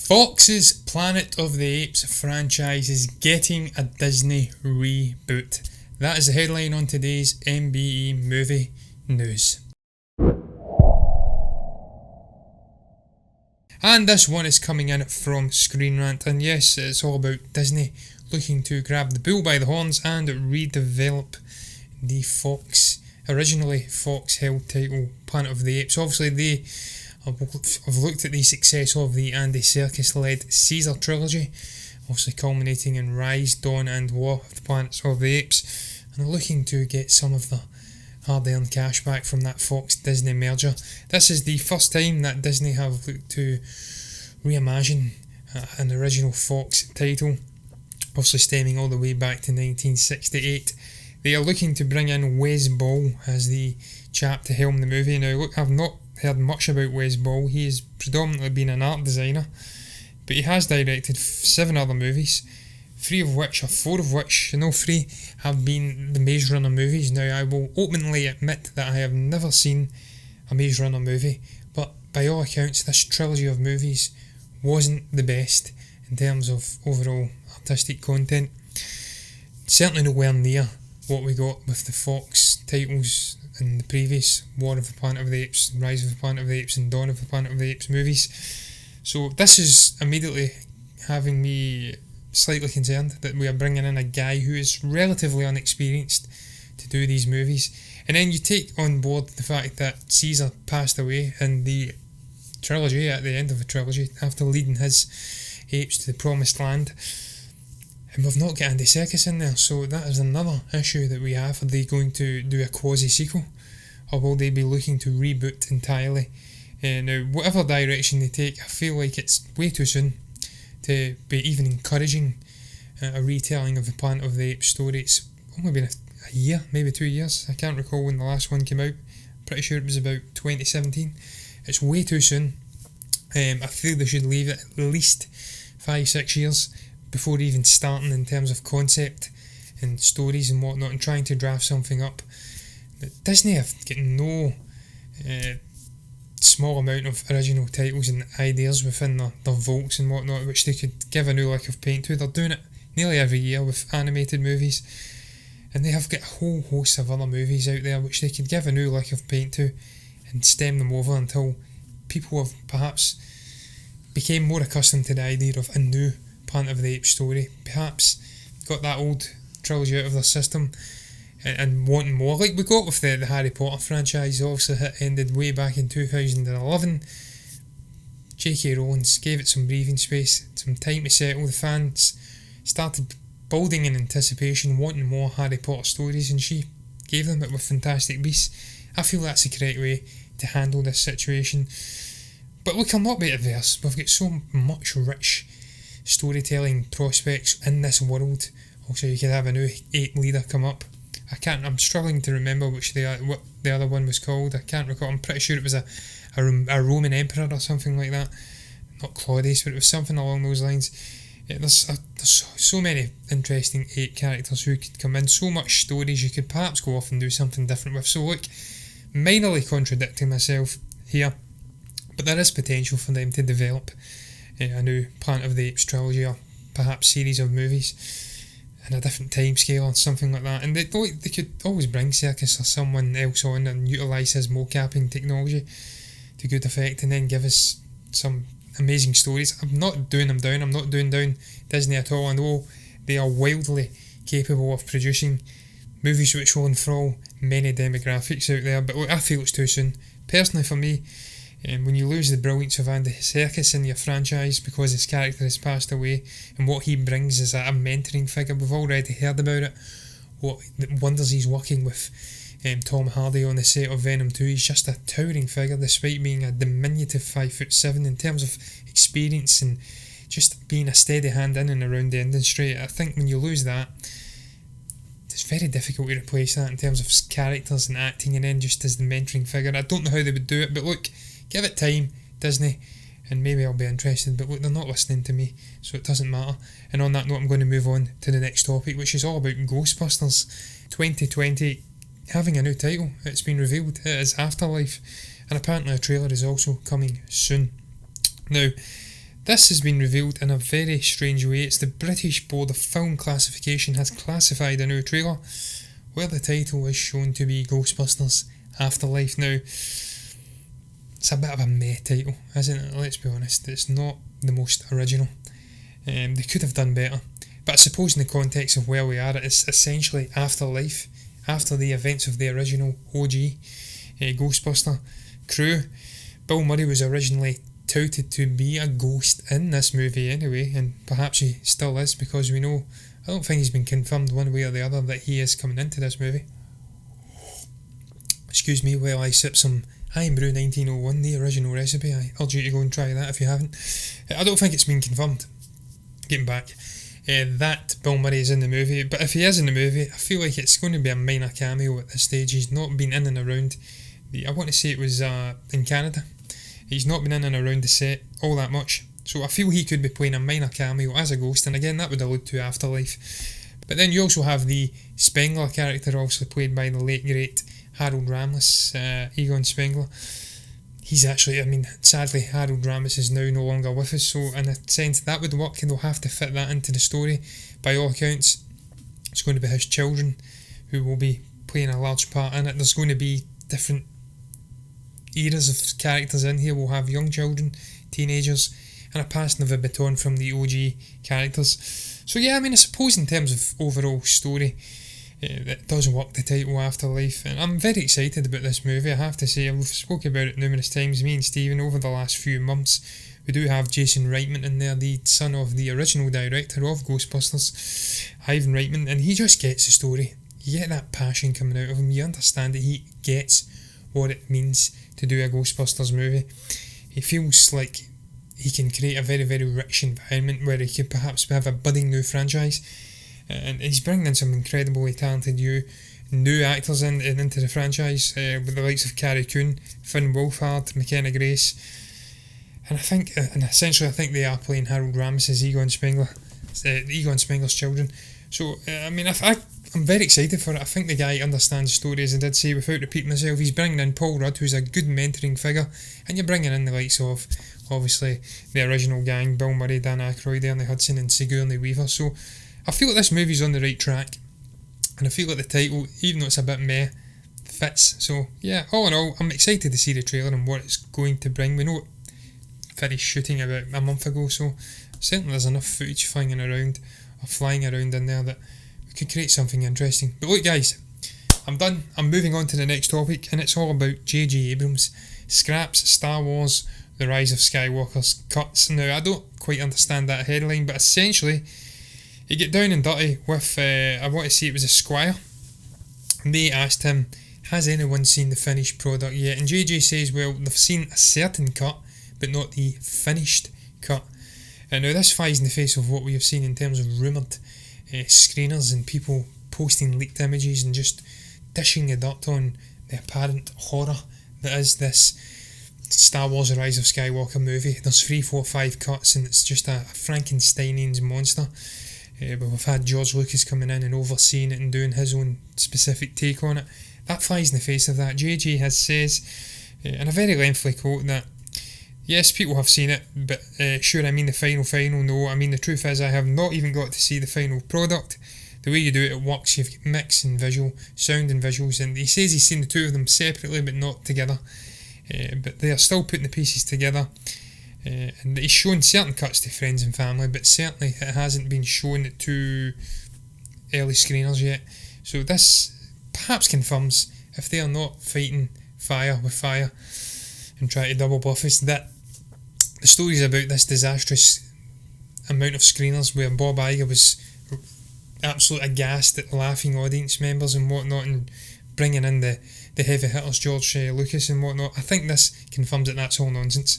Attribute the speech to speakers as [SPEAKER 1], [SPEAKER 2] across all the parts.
[SPEAKER 1] Fox's Planet of the Apes franchise is getting a Disney reboot. That is the headline on today's MBE Movie News. And this one is coming in from Screen Rant, and yes, it's all about Disney looking to grab the bull by the horns and redevelop the originally Fox held title Planet of the Apes. Obviously they have looked at the success of the Andy Serkis-led Caesar trilogy, obviously culminating in Rise, Dawn and War of the Planets of the Apes, and are looking to get some of the hard-earned cash back from that Fox-Disney merger. This is the first time that Disney have looked to reimagine an original Fox title, obviously stemming all the way back to 1968. They are looking to bring in Wes Ball as the chap to helm the movie. Now look, I've not heard much about Wes Ball. He has predominantly been an art designer, but he has directed 7 other movies, 4 of which, all 3 have been the Maze Runner movies. Now I will openly admit that I have never seen a Maze Runner movie, but by all accounts this trilogy of movies wasn't the best in terms of overall artistic content. Certainly nowhere near what we got with the Fox titles in the previous War of the Planet of the Apes, Rise of the Planet of the Apes and Dawn of the Planet of the Apes movies. So this is immediately having me slightly concerned that we are bringing in a guy who is relatively unexperienced to do these movies. And then you take on board the fact that Caesar passed away in the trilogy, at the end of the trilogy, after leading his apes to the promised land. And we've not got Andy Serkis in there, so that is another issue that we have. Are they going to do a quasi-sequel, or will they be looking to reboot entirely? Now, whatever direction they take, I feel like it's way too soon to be even encouraging a retelling of the Planet of the Apes story. It's only been a year, maybe 2 years. I can't recall when the last one came out. Pretty sure it was about 2017. It's way too soon. I feel they should leave it at least 5-6 years before even starting in terms of concept and stories and whatnot and trying to draft something up. But Disney have got no small amount of original titles and ideas within their vaults and whatnot which they could give a new lick of paint to. They're doing it nearly every year with animated movies, and they have got a whole host of other movies out there which they could give a new lick of paint to and stem them over until people have perhaps became more accustomed to the idea of a new Planet of the Apes story, perhaps got that old trilogy out of their system and wanting more, like we got with the Harry Potter franchise. Obviously it ended way back in 2011. J.K. Rowling gave it some breathing space, some time to settle. The fans started building in anticipation, wanting more Harry Potter stories, and she gave them it with Fantastic Beasts. I feel that's the correct way to handle this situation. But look, I'll not be adverse. We've got so much rich storytelling prospects in this world. Also, you could have a new 8 leader come up. I'm struggling to remember what the other one was called. I can't recall. I'm pretty sure it was a Roman emperor or something like that. Not Claudius, but it was something along those lines. Yeah, there's so many interesting 8 characters who could come in. So much stories you could perhaps go off and do something different with. So look, minorly contradicting myself here, but there is potential for them to develop a new Planet of the Apes trilogy or perhaps series of movies in a different time scale or something like that. And they could always bring Serkis or someone else on and utilise his mocapping technology to good effect and then give us some amazing stories. I'm not doing them down. I'm not doing down Disney at all. I know they are wildly capable of producing movies which will enthrall many demographics out there, but look, I feel it's too soon. Personally for me, when you lose the brilliance of Andy Serkis in your franchise because his character has passed away, and what he brings is a mentoring figure, we've already heard about it, what wonders he's working with Tom Hardy on the set of Venom 2. He's just a towering figure despite being a diminutive 5'7" in terms of experience and just being a steady hand in and around the industry. I think when you lose that, it's very difficult to replace that in terms of characters and acting, and then just as the mentoring figure. I don't know how they would do it, but look, give it time, Disney, and maybe I'll be interested. But look, they're not listening to me, so it doesn't matter. And on that note, I'm going to move on to the next topic, which is all about Ghostbusters 2020 having a new title. It's been revealed. It is Afterlife, and apparently a trailer is also coming soon. Now, This has been revealed in a very strange way. It's the British Board of Film Classification has classified a new trailer where the title is shown to be Ghostbusters Afterlife. Now, it's a bit of a meh title, isn't it? Let's be honest, it's not the most original. They could have done better. But I suppose in the context of where we are, it's essentially Afterlife, after the events of the original OG Ghostbuster crew. Bill Murray was originally touted to be a ghost in this movie anyway, and perhaps he still is, because we know, I don't think he's been confirmed one way or the other that he is coming into this movie. Excuse me while I sip some Irn-Bru 1901, the original recipe. I urge you to go and try that if you haven't. I don't think it's been confirmed. Getting back, that Bill Murray is in the movie, but if he is in the movie, I feel like it's going to be a minor cameo at this stage. He's not been in and around I want to say it was in Canada. He's not been in and around the set all that much, so I feel he could be playing a minor cameo as a ghost, and again that would allude to Afterlife. But then you also have the Spengler character, obviously played by the late great Harold Ramis, Egon Spengler. He's actually, sadly Harold Ramis is now no longer with us, so in a sense that would work, and they'll have to fit that into the story. By all accounts, it's going to be his children who will be playing a large part in it. There's going to be different eras of characters in here. We'll have young children, teenagers, and a passing of a baton from the OG characters. So yeah, I suppose in terms of overall story, it does work, the title Afterlife, and I'm very excited about this movie. I have to say, we've spoken about it numerous times, me and Stephen, over the last few months. We do have Jason Reitman in there, the son of the original director of Ghostbusters, Ivan Reitman, and he just gets the story. You get that passion coming out of him, you understand that he gets what it means to do a Ghostbusters movie. He feels like he can create a very, very rich environment where he could perhaps have a budding new franchise, and he's bringing in some incredibly talented new actors into the franchise, with the likes of Carrie Coon, Finn Wolfhard, McKenna Grace, and I think they are playing Harold Ramis as Egon Spengler, Egon Spengler's children. So I'm very excited for it. I think the guy understands story, as I did say, without repeating myself. He's bringing in Paul Rudd, who's a good mentoring figure, and you're bringing in the likes of, obviously, the original gang, Bill Murray, Dan Aykroyd, Ernie Hudson and Sigourney Weaver. So I feel like this movie's on the right track, and I feel like the title, even though it's a bit meh, fits. So yeah, all in all, I'm excited to see the trailer and what it's going to bring. We know it finished shooting about a month ago, so certainly there's enough footage flying around in there that we could create something interesting. But look guys, I'm done. I'm moving on to the next topic, and it's all about J.J. Abrams scraps Star Wars The Rise of Skywalker's cuts. Now, I don't quite understand that headline, but essentially he get down and dirty with, I want to say it was Esquire, and they asked him, has anyone seen the finished product yet? And JJ says, well, they've seen a certain cut, but not the finished cut. And now this flies in the face of what we have seen in terms of rumoured screeners and people posting leaked images and just dishing the dirt on the apparent horror that is this Star Wars The Rise of Skywalker movie. There's 3, 4, 5 cuts, and it's just a Frankensteinian monster. But we've had George Lucas coming in and overseeing it and doing his own specific take on it. That flies in the face of that. JJ says in a very lengthy quote that yes, people have seen it, but sure, I mean the final, no. I mean, the truth is I have not even got to see the final product. The way you do it works. You've got mix and visual, sound and visuals, and he says he's seen the two of them separately but not together. But they are still putting the pieces together. And he's shown certain cuts to friends and family, but certainly it hasn't been shown to early screeners yet. So this perhaps confirms, if they are not fighting fire with fire and trying to double bluff us, that the stories about this disastrous amount of screeners where Bob Iger was absolutely aghast at laughing audience members and whatnot, and bringing in the heavy hitters, George Lucas and whatnot. I think this confirms that that's all nonsense.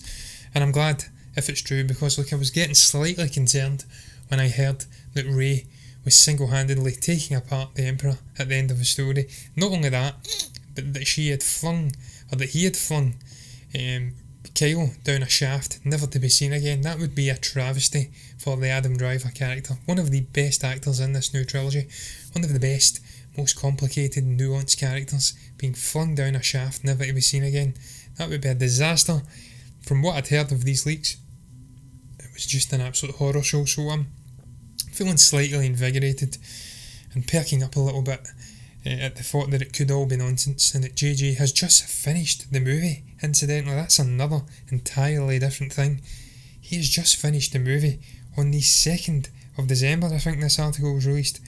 [SPEAKER 1] And I'm glad if it's true, because look, I was getting slightly concerned when I heard that Rey was single-handedly taking apart the Emperor at the end of the story. Not only that, but that he had flung Kylo down a shaft, never to be seen again. That would be a travesty for the Adam Driver character. One of the best actors in this new trilogy. One of the best, most complicated, nuanced characters being flung down a shaft, never to be seen again. That would be a disaster. From what I'd heard of these leaks, it was just an absolute horror show. So I'm feeling slightly invigorated and perking up a little bit at the thought that it could all be nonsense and that JJ has just finished the movie. Incidentally, that's another entirely different thing. He has just finished the movie on the 2nd of December, I think this article was released.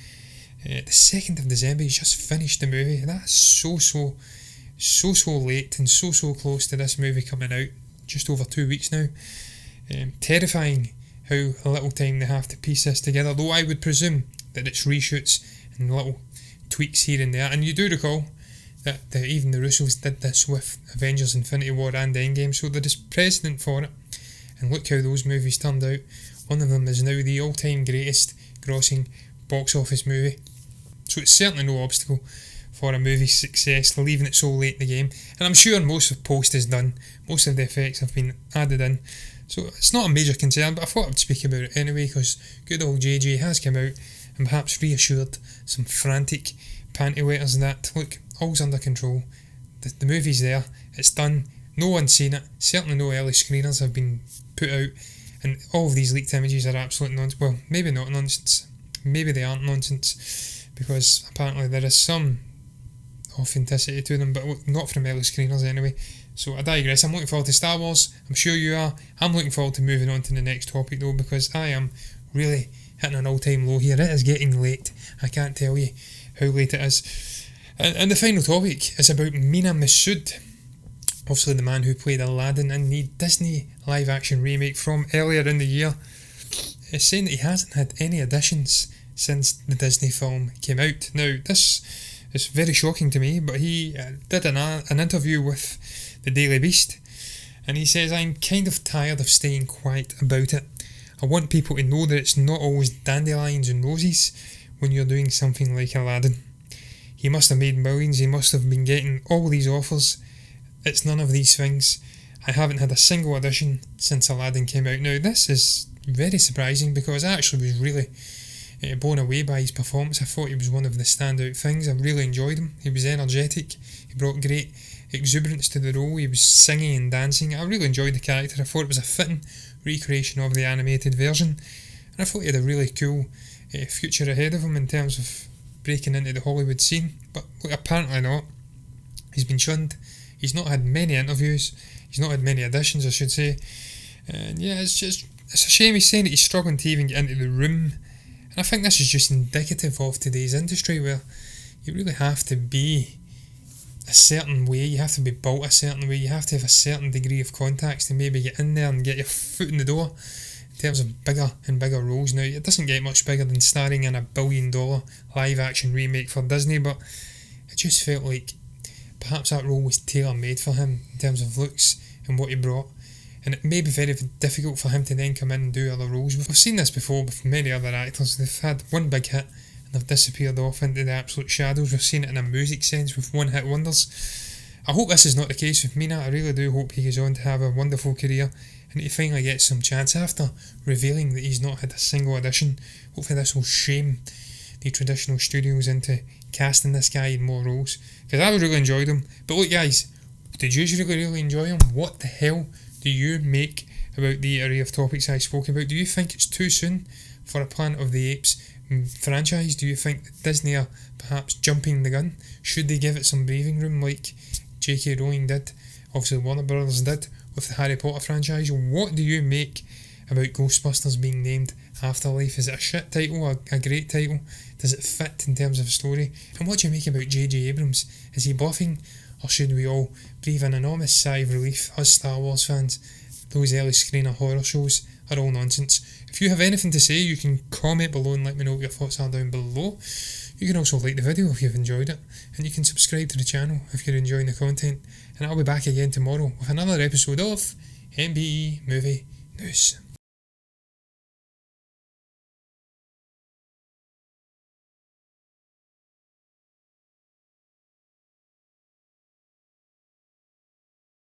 [SPEAKER 1] The 2nd of December, he's just finished the movie. That's so late and so close to this movie coming out. Just over 2 weeks now. Terrifying how little time they have to piece this together, though I would presume that it's reshoots and little tweaks here and there. And you do recall that even the Russos did this with Avengers Infinity War and Endgame, so there is precedent for it. And look how those movies turned out. One of them is now the all-time greatest grossing box office movie. So it's certainly no obstacle for a movie's success, leaving it so late in the game. And I'm sure most of post is done. Most of the effects have been added in. So it's not a major concern, but I thought I'd speak about it anyway, because good old JJ has come out and perhaps reassured some frantic panty wetters that, look, all's under control. The movie's there, it's done, no one's seen it, certainly no early screeners have been put out, and all of these leaked images are absolute nonsense. Well, maybe not nonsense, maybe they aren't nonsense, because apparently there is some authenticity to them, but not from early screeners anyway. So I digress. I'm looking forward to Star Wars, I'm sure you are. I'm looking forward to moving on to the next topic though, because I am really hitting an all-time low here. It is getting late, I can't tell you how late it is. And the final topic is about Mena Massoud, obviously the man who played Aladdin in the Disney live-action remake from earlier in the year. Is saying that he hasn't had any auditions since the Disney film came out. Now, this is very shocking to me, but he did an interview with the Daily Beast, and he says, "I'm kind of tired of staying quiet about it. I want people to know that it's not always dandelions and roses when you're doing something like Aladdin. He must have made millions, he must have been getting all these offers. It's none of these things. I haven't had a single audition since Aladdin came out." Now, this is very surprising, because I actually was really blown away by his performance. I thought he was one of the standout things. I really enjoyed him. He was energetic, he brought great exuberance to the role, he was singing and dancing. I really enjoyed the character. I thought it was a fitting recreation of the animated version, and I thought he had a really cool future ahead of him in terms of breaking into the Hollywood scene. But look, apparently not. He's been shunned, he's not had many interviews, he's not had many auditions, I should say. And yeah, it's a shame. He's saying that he's struggling to even get into the room, and I think this is just indicative of today's industry, where you really have to be a certain way, you have to be built a certain way, you have to have a certain degree of contacts to maybe get in there and get your foot in the door in terms of bigger and bigger roles. Now, it doesn't get much bigger than starring in $1 billion live action remake for Disney, but it just felt like perhaps that role was tailor-made for him in terms of looks and what he brought, and it may be very difficult for him to then come in and do other roles. We've seen this before with many other actors. They've had one big hit and they've disappeared off into the absolute shadows. We've seen it in a music sense with one-hit wonders. I hope this is not the case with Mena. I really do hope he goes on to have a wonderful career and he finally gets some chance after revealing that he's not had a single audition. Hopefully this will shame the traditional studios into casting this guy in more roles, because I really enjoyed him. But look guys, did you really enjoy him? What the hell do you make about the array of topics I spoke about? Do you think it's too soon for a Planet of the Apes franchise? Do you think that Disney are perhaps jumping the gun? Should they give it some breathing room like J.K. Rowling did, obviously Warner Brothers did, with the Harry Potter franchise? What do you make about Ghostbusters being named Afterlife? Is it a shit title or a great title? Does it fit in terms of story? And what do you make about J.J. Abrams? Is he bluffing, or should we all breathe an enormous sigh of relief, us Star Wars fans? Those early screener horror shows are all nonsense. If you have anything to say, you can comment below and let me know what your thoughts are down below. You can also like the video if you've enjoyed it, and you can subscribe to the channel if you're enjoying the content, and I'll be back again tomorrow with another episode of MBE Movie News.